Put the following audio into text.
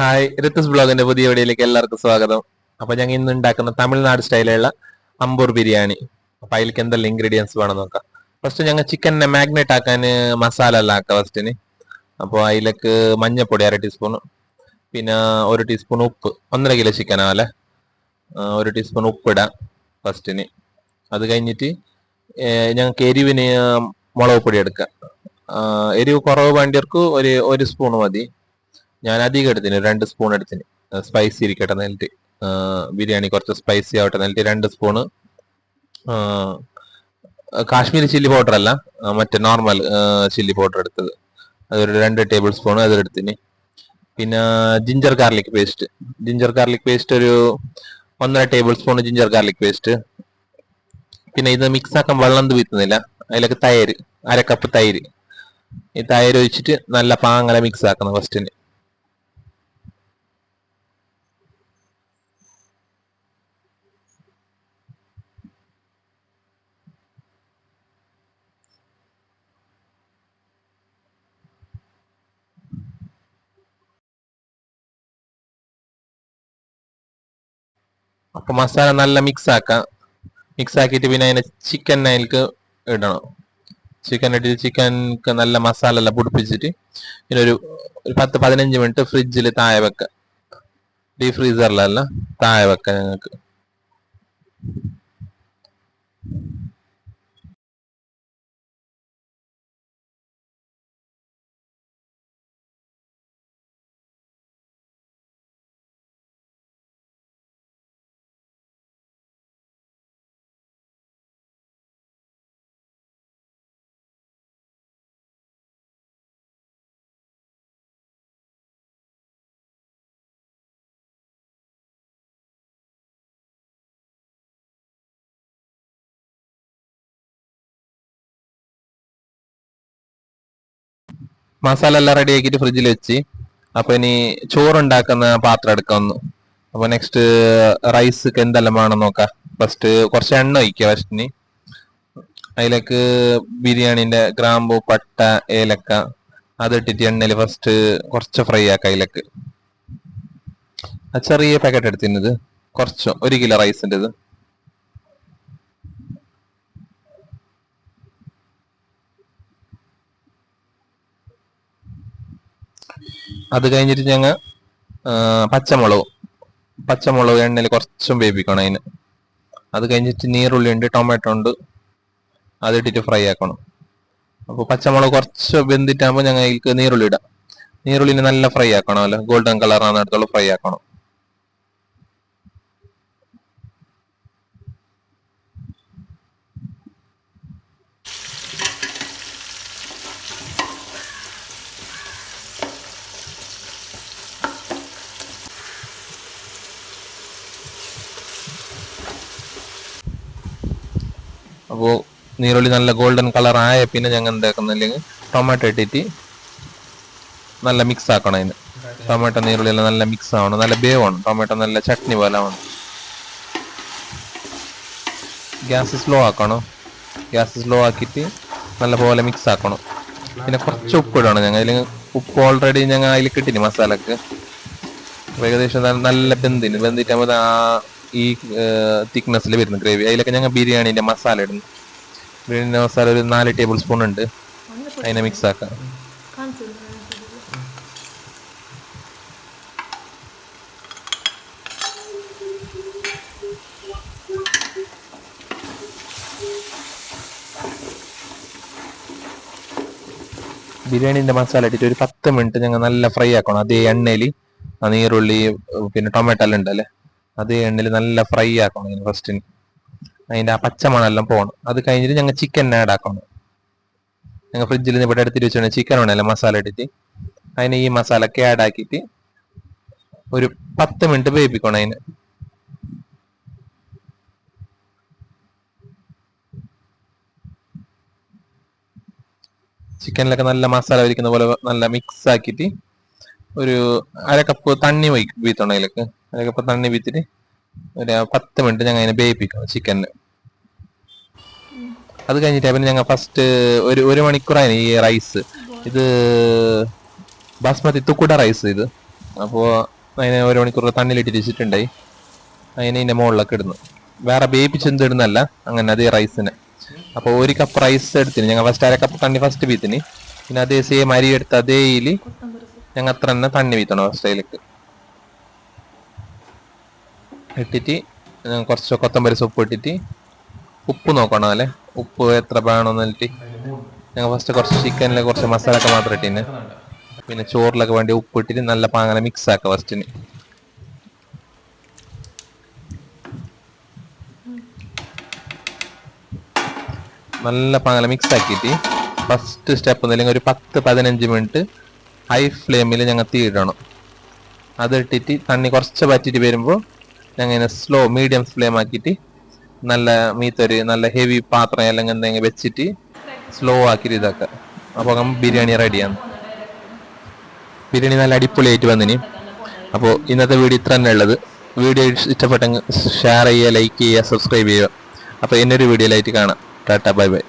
Hi, ഋത്തുസ് ബ്ലോഗിന്റെ പുതിയ വീഡിയോയിലേക്ക് എല്ലാവർക്കും സ്വാഗതം. അപ്പൊ ഞങ്ങൾ ഇന്ന് ഉണ്ടാക്കുന്ന തമിഴ്നാട് സ്റ്റൈലുള്ള അമ്പൂർ ബിരിയാണി. അപ്പൊ അതിലേക്ക് എന്തെല്ലാം ഇൻഗ്രീഡിയൻസ് വേണം നോക്കാം. ഫസ്റ്റ് ഞങ്ങൾ ചിക്കനെ മാഗ്നേറ്റ് ആക്കാൻ മസാല എല്ലാം ആക്കാം ഫസ്റ്റിന്. അപ്പോൾ അതിലേക്ക് മഞ്ഞപ്പൊടി 1/2 ടീസ്പൂൺ, പിന്നെ 1 ടീസ്പൂൺ ഉപ്പ്, 1.5 കിലോ ചിക്കൻ ആവല്ലേ, 1 ടീസ്പൂൺ ഉപ്പ് ഇടാം ഫസ്റ്റിന്. അത് കഴിഞ്ഞിട്ട് ഞങ്ങൾക്ക് എരിവിന് മുളക് പൊടി എടുക്കാം. എരിവ് കുറവ് വേണ്ടിയവർക്ക് ഒരു സ്പൂൺ മതി. ഞാൻ അധികം എടുത്തിന്, 2 സ്പൂൺ എടുത്തിന്. സ്പൈസി ഇരിക്കട്ടെ എന്നിട്ട്, ബിരിയാണി കുറച്ച് സ്പൈസി ആവട്ടെ എന്നിട്ട് 2 സ്പൂണ് കാശ്മീരി ചില്ലി പൗഡർ അല്ല, മറ്റേ നോർമൽ ചില്ലി പൗഡർ എടുത്തത്, അതൊരു 2 ടേബിൾ സ്പൂൺ അതെടുത്തിന്. പിന്നെ ജിഞ്ചർ ഗാർലിക് പേസ്റ്റ് ഒരു 1.5 table spoon ginger garlic paste. പിന്നെ ഇത് മിക്സ് ആക്കാൻ വെള്ളം വീത്തുന്നില്ല, അതിലേക്ക് തൈര്, 1/2 കപ്പ് തൈര്. ഈ തൈര് ഒഴിച്ചിട്ട് നല്ല പാങ്ങല മിക്സ് ആക്കണം ഫസ്റ്റിന്. അപ്പൊ മസാല നല്ല മിക്സ് ആക്കാം. മിക്സ് ആക്കിയിട്ട് പിന്നെ അതിനെ ചിക്കൻ അതിലേക്ക് ഇടണം. ചിക്കൻ ഇട്ടിട്ട് ചിക്കൻക്ക് നല്ല മസാല എല്ലാം പിടിപ്പിച്ചിട്ട് പിന്നെ ഒരു 10-15 മിനിറ്റ് ഫ്രിഡ്ജിൽ താഴെ വെക്ക. ഡീപ് ഫ്രീസറിലല്ല, താഴെ വെക്ക ഞങ്ങൾക്ക്. മസാല എല്ലാം റെഡി ആക്കിയിട്ട് ഫ്രിഡ്ജിൽ വെച്ച്. അപ്പൊ ഇനി ചോറുണ്ടാക്കുന്ന പാത്രം എടുക്കാം ഒന്ന്. അപ്പൊ നെക്സ്റ്റ് റൈസ് എന്തെല്ലാം വേണം നോക്കാം. ഫസ്റ്റ് കുറച്ച് എണ്ണ ഒഴിക്കുക ഫസ്റ്റിന്. അതിലേക്ക് ബിരിയാണിന്റെ ഗ്രാമ്പു, പട്ട, ഏലക്ക അതിട്ടിട്ട് എണ്ണയിൽ ഫസ്റ്റ് കുറച്ച് ഫ്രൈ ആക്കാം. അതിലേക്ക് ചെറിയ പാക്കറ്റ് എടുത്തിരുന്നത്, കുറച്ച് 1 കിലോ റൈസിൻ്റെ. അത് കഴിഞ്ഞിട്ട് ഞങ്ങൾ പച്ചമുളക് എണ്ണയിൽ കുറച്ചും വേവിക്കണം അതിന്. അത് കഴിഞ്ഞിട്ട് നീറുള്ളി ഉണ്ട്, ടൊമാറ്റോ ഉണ്ട്, അതിട്ടിട്ട് ഫ്രൈ ആക്കണം. അപ്പോൾ പച്ചമുളക് കുറച്ച് വെന്തിട്ടാകുമ്പോൾ ഞങ്ങൾ അതിലേക്ക് നീറുള്ളി ഇടാം. നീറുള്ളിനെ നല്ല ഫ്രൈ ആക്കണം, അല്ല ഗോൾഡൻ കളർ ആകുന്നിടത്തോളം ഫ്രൈ ആക്കണം. അപ്പോൾ നീരുള്ളി നല്ല ഗോൾഡൻ കളർ ആയ പിന്നെ ഞങ്ങൾ എന്താക്കുന്നില്ലെങ്കിൽ ടൊമാറ്റോ ഇട്ടിട്ട് നല്ല മിക്സ് ആക്കണം അതിന്. ടൊമാറ്റോ നീരുള്ളി എല്ലാം നല്ല മിക്സ് ആവണം, നല്ല വേവണം. ടൊമാറ്റോ നല്ല ചട്നി പോലെ ആവണം. ഗ്യാസ് സ്ലോ ആക്കണം. ഗ്യാസ് സ്ലോ ആക്കിയിട്ട് നല്ല പോലെ മിക്സ് ആക്കണം. പിന്നെ കുറച്ച് ഉപ്പ് ഇടണം ഞങ്ങൾ അതിൽ. ഉപ്പ് ഓൾറെഡി ഞങ്ങൾ അതിൽ കിട്ടിന് മസാലക്ക്. ഏകദേശം നല്ല വെന്തിട്ടാകുമ്പോൾ ഈ തിക്നെസ്സിൽ വരുന്നു ഗ്രേവി. അതിലൊക്കെ ഞങ്ങൾ ബിരിയാണീൻ്റെ മസാല ഇടുന്നു. ബിരിയാണി മസാല ഒരു 4 ടേബിൾ സ്പൂൺ ഉണ്ട്, അതിനെ മിക്സ് ആക്കാം. ബിരിയാണീൻ്റെ മസാല ഇട്ടിട്ട് ഒരു 10 മിനിറ്റ് ഞങ്ങൾ നല്ല ഫ്രൈ ആക്കണം. അതേ എണ്ണയിൽ നീറുള്ളി പിന്നെ ടൊമാറ്റോ എല്ലാം ഉണ്ടല്ലേ, അതേ എണ്ണയിൽ നല്ല ഫ്രൈ ആക്കണം ഫസ്റ്റിന്. അതിൻ്റെ ആ പച്ചമണെല്ലാം പോകണം. അത് കഴിഞ്ഞിട്ട് ഞങ്ങൾ ചിക്കൻ ആഡ് ആക്കണം. ഞങ്ങൾ ഫ്രിഡ്ജിൽ നിന്ന് ഇവിടെ എടുത്തിട്ട് വെച്ചാൽ ചിക്കൻ വേണമല്ലോ മസാല ഇട്ടിട്ട്, അതിന് ഈ മസാലക്ക് ആഡ് ആക്കിയിട്ട് ഒരു 10 മിനിറ്റ് വേവിക്കണം അതിന്. ചിക്കനിലൊക്കെ നല്ല മസാല വരിക്കുന്ന പോലെ നല്ല മിക്സ് ആക്കിയിട്ട് ഒരു 1/2 കപ്പ് തണ്ണി വീത്തണം അതിലേക്ക്. 1/2 കപ്പ് തണ്ണി വീത്തിട്ട് ഒരു 10 മിനിറ്റ് ഞങ്ങൾ അതിനെ വേവിപ്പിക്കണം ചിക്കനിന്. അത് കഴിഞ്ഞിട്ട് പിന്നെ ഞങ്ങൾ ഫസ്റ്റ് ഒരു മണിക്കൂറായി ഈ റൈസ്. ഇത് ബാസ്മതി തുക്കുട റൈസ്. ഇത് അപ്പോൾ അതിനെ 1 മണിക്കൂർ തണ്ണിലിട്ട് വെച്ചിട്ടുണ്ടായി. അതിനെ ഇതിൻ്റെ മുകളിലൊക്കെ ഇടുന്നു. വേറെ വേപ്പിച്ചെന്ത് ഇടുന്നല്ല, അങ്ങനെ അതേ റൈസിന്. അപ്പോൾ 1 കപ്പ് റൈസ് എടുത്തിന് ഞങ്ങൾ ഫസ്റ്റ് 1/2 കപ്പ് തണ്ണി ഫസ്റ്റ് വീത്തിന്. പിന്നെ അതേ സെയിം അരി എടുത്ത് അതേ ഇതിൽ ഞങ്ങൾ അത്ര തന്നെ തണ്ണി വീത്തണം ഫസ്റ്റ് അതിലേക്ക് ഇട്ടിട്ട് കുറച്ച് കൊത്തമ്പരി സൊപ്പ് ഇട്ടിട്ട് ഉപ്പ് നോക്കണം അല്ലേ, ഉപ്പ് എത്ര വേണമെന്ന് എന്നിട്ട് ഞങ്ങൾ ഫസ്റ്റ് കുറച്ച് ചിക്കനിൽ കുറച്ച് മസാല ഒക്കെ മാത്രം ഇട്ടിന്. പിന്നെ ചോറിലൊക്കെ വേണ്ടി ഉപ്പ് ഇട്ടിട്ട് നല്ല പാങ്ങനെ മിക്സ് ആക്കുക ഫസ്റ്റിന്. നല്ല പാങ്ങനെ മിക്സ് ആക്കിയിട്ട് ഫസ്റ്റ് സ്റ്റെപ്പ് അല്ലെങ്കിൽ ഒരു 10-15 മിനിറ്റ് ഹൈ ഫ്ലെയിമിൽ ഞങ്ങൾ തീ ഇടണം. അതിട്ടിട്ട് തണ്ണി കുറച്ച് പറ്റിയിട്ട് വരുമ്പോൾ ഞങ്ങൾ ഇങ്ങനെ സ്ലോ മീഡിയം ഫ്ലെയിം ആക്കിയിട്ട് നല്ല മീത്തൊരു നല്ല ഹെവി പാത്രം അല്ലെങ്കിൽ എന്തെങ്കിലും വെച്ചിട്ട് സ്ലോ ആക്കിയിട്ട് ഇതാക്കുക. അപ്പോൾ ബിരിയാണി റെഡിയാണ്. ബിരിയാണി നല്ല അടിപൊളിയായിട്ട് വന്നിനി. അപ്പോൾ ഇന്നത്തെ വീഡിയോ ഇത്ര തന്നെ ഉള്ളത്. വീഡിയോ ഇഷ്ടപ്പെട്ടെങ്കിൽ ഷെയർ ചെയ്യുക, ലൈക്ക് ചെയ്യുക, സബ്സ്ക്രൈബ് ചെയ്യുക. അപ്പോൾ എന്നൊരു വീഡിയോയിലായിട്ട് കാണാം. Tata, bye bye.